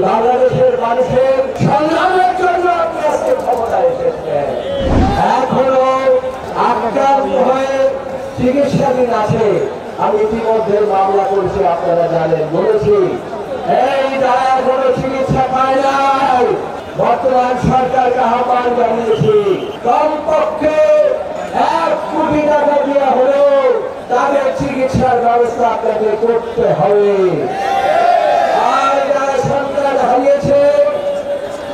বাংলাদেশের মানুষের সংগ্রামের জন্য আপনি আজকে ক্ষমতায় এসেছেন। এখনো আক্রান্ত হয়ে চিকিৎসাধীন আছে। আমি ইতিমধ্যে মামলা করেছি, আপনারা জানেন, বলেছি এই যারা কোনো চিকিৎসা পায় নাই, বর্তমান সরকারকে আহ্বান জানিয়েছি কমপক্ষে 1 কোটি টাকা দিয়ে হলেও তাদের চিকিৎসার ব্যবস্থা আপনাকে করতে হবে। আর যারা সন্তান হারিয়েছে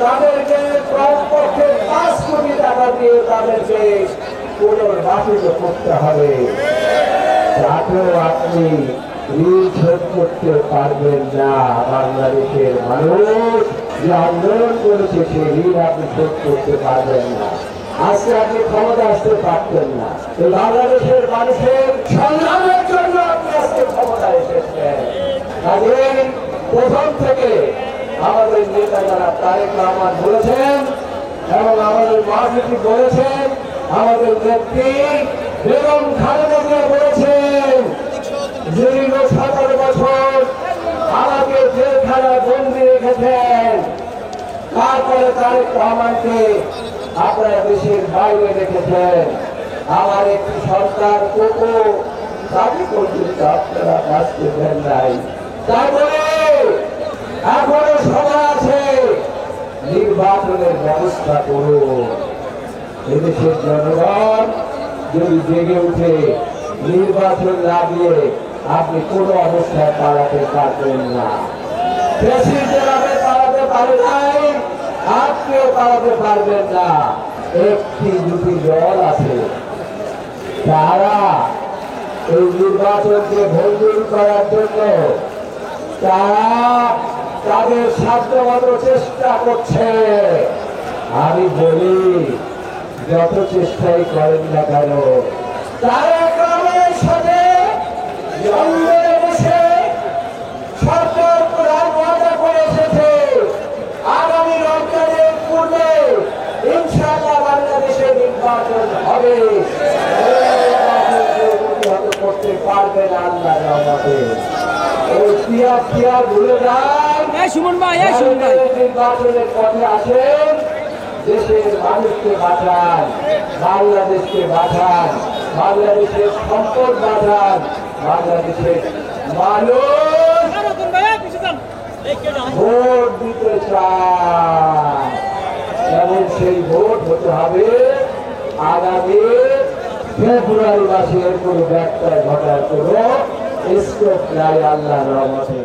তাদেরকে কমপক্ষে 5 কোটি টাকা দিয়ে তাদেরকে পুনর্বাসিত করতে হবে। তাতেও আপনি ঋণ শোধ করতে পারবেন না। বাংলাদেশের মানুষ যে আন্দোলন করেছে সেই ঋণ আপনি শোধ করতে পারবেন না। আজকে আপনি ক্ষমতা আসতে পারতেন না। বাংলাদেশের মানুষের সংগ্রামের জন্য আপনি আজকে ক্ষমতা এসেছেন। কাজেই প্রথম থেকে আমাদের নেতা যারা তারেক রহমান বলেছেন এবং আমাদের মহাসচিব বলেছেন, আমাদের নেত্রী বেগম খালেদা জিয়া বলেছেন, দীর্ঘ 17 বছর আমাকে জেলখানায় বন্দী রেখেছেন, তারপরে তারেক রহমানকে আপনারা দেশের বাইরে রেখেছেন। আমার একটি সরকার কোকো তাকে পর্যন্ত আপনারা বাঁচতে দেন নাই। তারপরে এখনো সময় আছে, নির্বাচনের ব্যবস্থা করুন। এদেশের জনগণ যদি জেগে উঠে নির্বাচন না দিয়ে আপনি কোনো অবস্থায় পালাতে পারবেন না। প্রেসিডেন্ট পালাতে পারে নাই, আপনিও পালাতে পারবেন না। একটি দুটি দল আছে তারা এই নির্বাচনকে ভঙ্গুর করার জন্য তারা তাদের সাধ্যমতো চেষ্টা করছে। আমি বলি, যত চেষ্টাই করেন না কেন, তারেক রহমানের সাথে জঙ্গলে বসে সরকার প্রধান ওয়াদা করে এসেছে আগামী রমজানের পূর্বে ইনশাআল্লাহ বাংলাদেশে নির্বাচন হবে। করতে পারবেন আল্লাহর রহমতে। ওই টিয়া ভুলে যান, নির্বাচনের পথে আসেন, দেশের মানুষকে বাঁচান, বাংলাদেশকে বাঁচান, বাংলাদেশের সম্পদ বাঁচান, বাংলাদেশের মানুষ ভোট দিতে চান এবং সেই ভোট হতে হবে আগামী ফেব্রুয়ারি মাসে। এর কোনো ব্যত্যয় ঘটার কোনো স্কোপ নাই আল্লাহর রহমতে।